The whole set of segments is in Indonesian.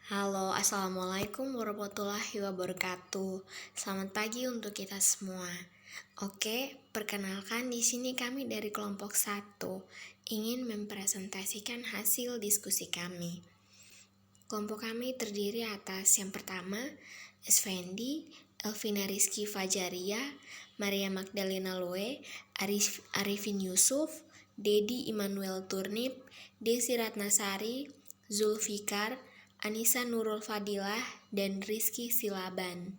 Halo, assalamualaikum warahmatullahi wabarakatuh. Selamat pagi untuk kita semua. Oke, perkenalkan di sini kami dari kelompok 1 ingin mempresentasikan hasil diskusi kami. Kelompok kami terdiri atas yang pertama, Esvendi, Elvina Rizky Fajaria, Maria Magdalena Loe, Arifin Yusuf, Dedi Immanuel Turnip, Desi Ratnasari, Zulfikar, Anissa Nurul Fadilah, dan Rizky Silaban.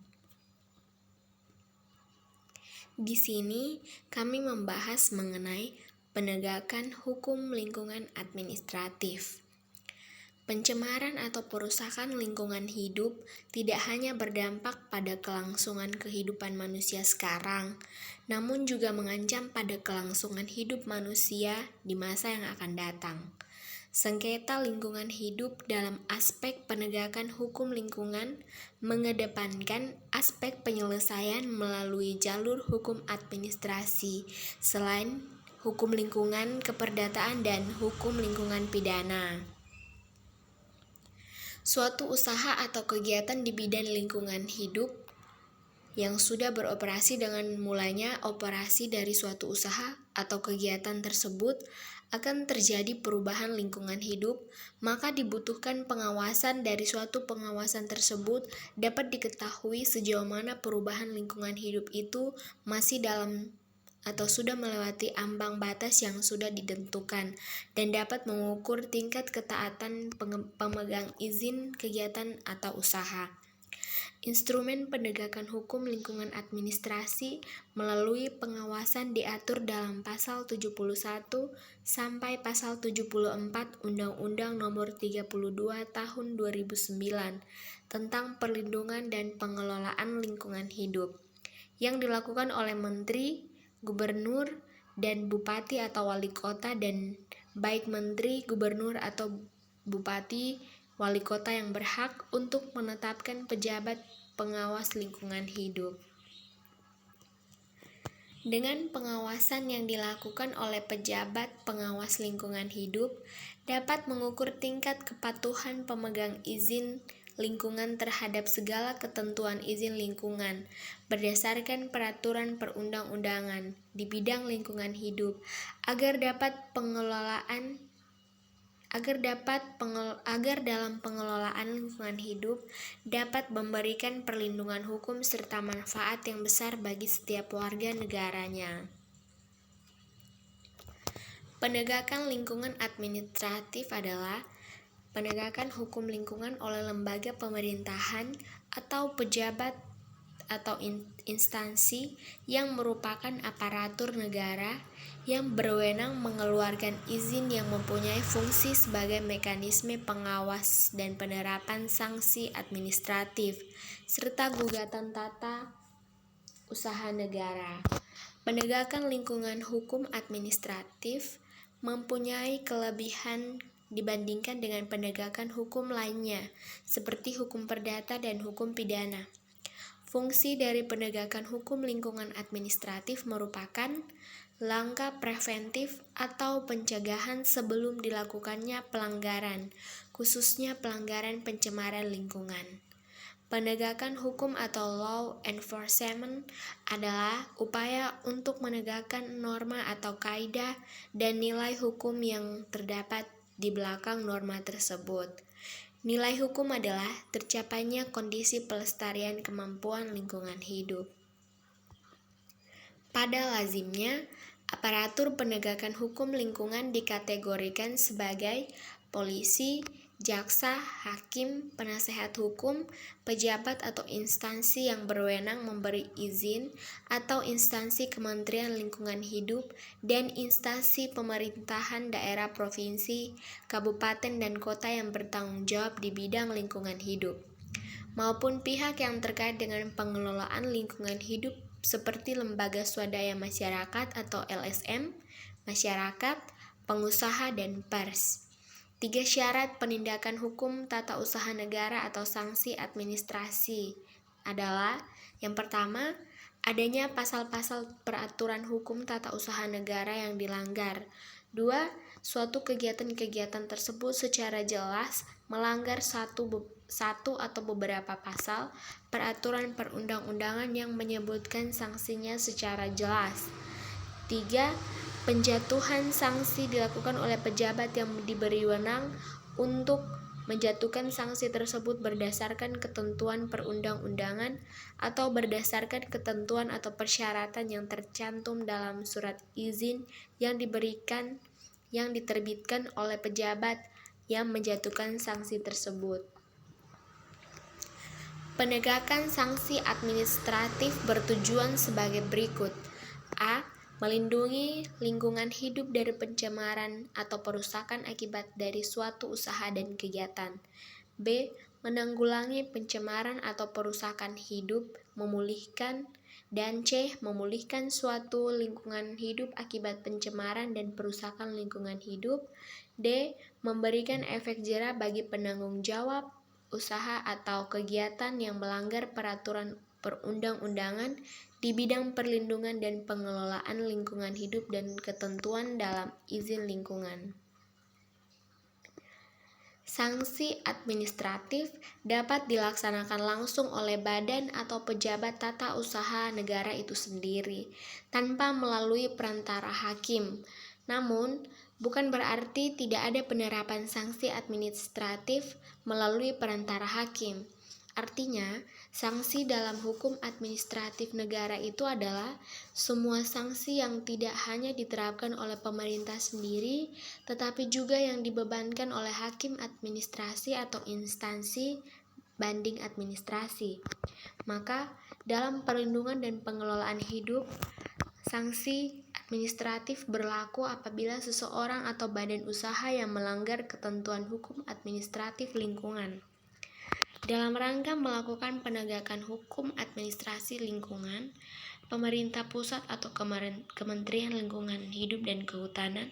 Di sini kami membahas mengenai penegakan hukum lingkungan administratif. Pencemaran atau perusakan lingkungan hidup tidak hanya berdampak pada kelangsungan kehidupan manusia sekarang, namun juga mengancam pada kelangsungan hidup manusia di masa yang akan datang. Sengketa lingkungan hidup dalam aspek penegakan hukum lingkungan mengedepankan aspek penyelesaian melalui jalur hukum administrasi selain hukum lingkungan keperdataan dan hukum lingkungan pidana. Suatu usaha atau kegiatan di bidang lingkungan hidup yang sudah beroperasi dengan mulainya operasi dari suatu usaha atau kegiatan tersebut akan terjadi perubahan lingkungan hidup, maka dibutuhkan pengawasan. Dari suatu pengawasan tersebut dapat diketahui sejauh mana perubahan lingkungan hidup itu masih dalam atau sudah melewati ambang batas yang sudah ditentukan dan dapat mengukur tingkat ketaatan pemegang izin kegiatan atau usaha. Instrumen penegakan hukum lingkungan administrasi melalui pengawasan diatur dalam pasal 71 sampai pasal 74 Undang-Undang Nomor 32 Tahun 2009 tentang perlindungan dan pengelolaan lingkungan hidup yang dilakukan oleh menteri, gubernur, dan bupati atau wali kota, dan baik menteri, gubernur, atau bupati wali kota yang berhak untuk menetapkan pejabat pengawas lingkungan hidup. Dengan pengawasan yang dilakukan oleh pejabat pengawas lingkungan hidup dapat mengukur tingkat kepatuhan pemegang izin lingkungan terhadap segala ketentuan izin lingkungan berdasarkan peraturan perundang-undangan di bidang lingkungan hidup agar dalam pengelolaan lingkungan hidup dapat memberikan perlindungan hukum serta manfaat yang besar bagi setiap warga negaranya. Penegakan lingkungan administratif adalah penegakan hukum lingkungan oleh lembaga pemerintahan atau pejabat atau instansi yang merupakan aparatur negara yang berwenang mengeluarkan izin yang mempunyai fungsi sebagai mekanisme pengawas dan penerapan sanksi administratif serta gugatan tata usaha negara. Penegakan lingkungan hukum administratif mempunyai kelebihan dibandingkan dengan penegakan hukum lainnya seperti hukum perdata dan hukum pidana. Fungsi dari penegakan hukum lingkungan administratif merupakan langkah preventif atau pencegahan sebelum dilakukannya pelanggaran, khususnya pelanggaran pencemaran lingkungan. Penegakan hukum atau law enforcement adalah upaya untuk menegakkan norma atau kaidah dan nilai hukum yang terdapat di belakang norma tersebut. Nilai hukum adalah tercapainya kondisi pelestarian kemampuan lingkungan hidup. Pada lazimnya, aparatur penegakan hukum lingkungan dikategorikan sebagai polisi, jaksa, hakim, penasehat hukum, pejabat atau instansi yang berwenang memberi izin, atau instansi Kementerian Lingkungan Hidup dan instansi pemerintahan daerah provinsi, kabupaten, dan kota yang bertanggung jawab di bidang lingkungan hidup, maupun pihak yang terkait dengan pengelolaan lingkungan hidup seperti lembaga swadaya masyarakat atau LSM, masyarakat, pengusaha, dan pers. 3 syarat penindakan hukum tata usaha negara atau sanksi administrasi adalah: yang pertama, adanya pasal-pasal peraturan hukum tata usaha negara yang dilanggar. 2. Suatu kegiatan-kegiatan tersebut secara jelas melanggar satu atau beberapa pasal peraturan perundang-undangan yang menyebutkan sanksinya secara jelas. 3. Penjatuhan sanksi dilakukan oleh pejabat yang diberi wewenang untuk menjatuhkan sanksi tersebut berdasarkan ketentuan perundang-undangan atau berdasarkan ketentuan atau persyaratan yang tercantum dalam surat izin yang diterbitkan oleh pejabat yang menjatuhkan sanksi tersebut. Penegakan sanksi administratif bertujuan sebagai berikut. A. Melindungi lingkungan hidup dari pencemaran atau perusakan akibat dari suatu usaha dan kegiatan. B. Menanggulangi pencemaran atau perusakan hidup, memulihkan. Dan C. Memulihkan suatu lingkungan hidup akibat pencemaran dan perusakan lingkungan hidup. D. Memberikan efek jera bagi penanggung jawab usaha atau kegiatan yang melanggar peraturan perundang-undangan di bidang perlindungan dan pengelolaan lingkungan hidup dan ketentuan dalam izin lingkungan. Sanksi administratif dapat dilaksanakan langsung oleh badan atau pejabat tata usaha negara itu sendiri tanpa melalui perantara hakim. Namun, bukan berarti tidak ada penerapan sanksi administratif melalui perantara hakim. Artinya, sanksi dalam hukum administratif negara itu adalah semua sanksi yang tidak hanya diterapkan oleh pemerintah sendiri, tetapi juga yang dibebankan oleh hakim administrasi atau instansi banding administrasi. Maka, dalam perlindungan dan pengelolaan hidup, sanksi administratif berlaku apabila seseorang atau badan usaha yang melanggar ketentuan hukum administratif lingkungan. Dalam rangka melakukan penegakan hukum administrasi lingkungan, pemerintah pusat atau Kementerian Lingkungan Hidup dan Kehutanan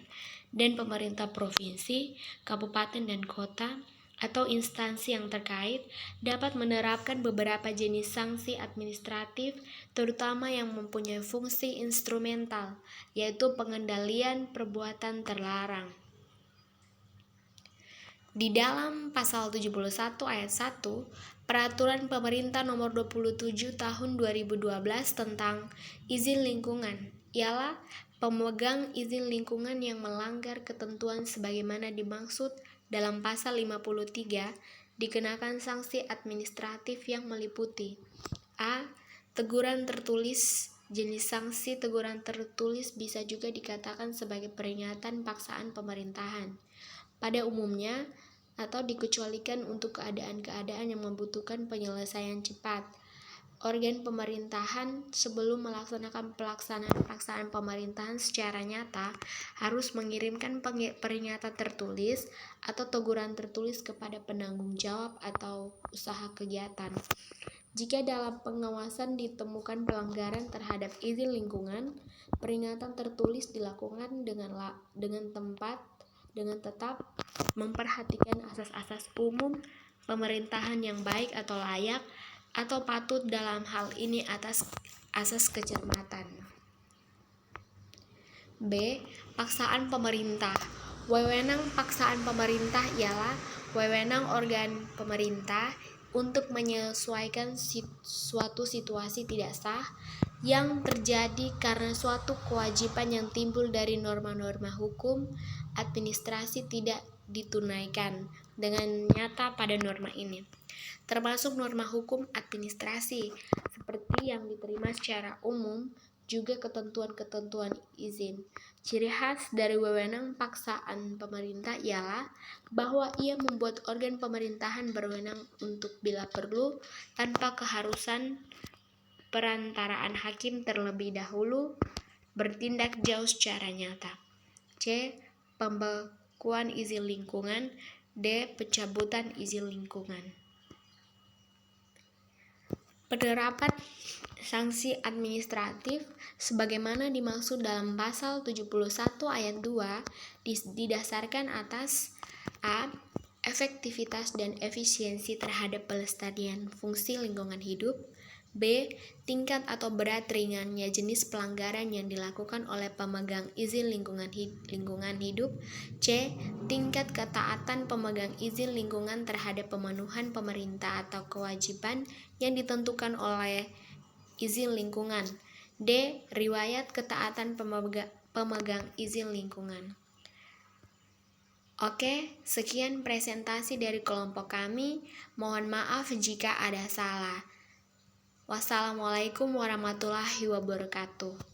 dan pemerintah provinsi, kabupaten dan kota atau instansi yang terkait dapat menerapkan beberapa jenis sanksi administratif, terutama yang mempunyai fungsi instrumental, yaitu pengendalian perbuatan terlarang. Di dalam pasal 71 ayat 1, Peraturan Pemerintah Nomor 27 Tahun 2012 tentang izin lingkungan ialah pemegang izin lingkungan yang melanggar ketentuan sebagaimana dimaksud dalam pasal 53 dikenakan sanksi administratif yang meliputi A. Teguran tertulis. Jenis sanksi teguran tertulis bisa juga dikatakan sebagai peringatan paksaan pemerintahan pada umumnya atau dikecualikan untuk keadaan-keadaan yang membutuhkan penyelesaian cepat. Organ pemerintahan sebelum melaksanakan pelaksanaan pemerintahan secara nyata harus mengirimkan peringatan tertulis atau teguran tertulis kepada penanggung jawab atau usaha kegiatan. Jika dalam pengawasan ditemukan pelanggaran terhadap izin lingkungan, peringatan tertulis dilakukan dengan tetap memperhatikan asas-asas umum pemerintahan yang baik atau layak atau patut, dalam hal ini atas asas kecermatan. B. Paksaan pemerintah. Wewenang paksaan pemerintah ialah wewenang organ pemerintah untuk menyesuaikan suatu situasi tidak sah yang terjadi karena suatu kewajiban yang timbul dari norma-norma hukum administrasi tidak ditunaikan dengan nyata pada norma ini, termasuk norma hukum administrasi seperti yang diterima secara umum, juga ketentuan-ketentuan izin. Ciri khas dari wewenang paksaan pemerintah ialah bahwa ia membuat organ pemerintahan berwenang untuk bila perlu tanpa keharusan perantaraan hakim terlebih dahulu bertindak jauh secara nyata. C. Pembekuan izin lingkungan. D. Pencabutan izin lingkungan. Penerapan sanksi administratif sebagaimana dimaksud dalam pasal 71 ayat 2 didasarkan atas A. Efektivitas dan efisiensi terhadap pelestarian fungsi lingkungan hidup. B. Tingkat atau berat ringannya jenis pelanggaran yang dilakukan oleh pemegang izin lingkungan hidup. C. Tingkat ketaatan pemegang izin lingkungan terhadap pemenuhan pemerintah atau kewajiban yang ditentukan oleh izin lingkungan. D. Riwayat ketaatan pemegang izin lingkungan. Oke, sekian presentasi dari kelompok kami. Mohon maaf jika ada salah. Wassalamualaikum warahmatullahi wabarakatuh.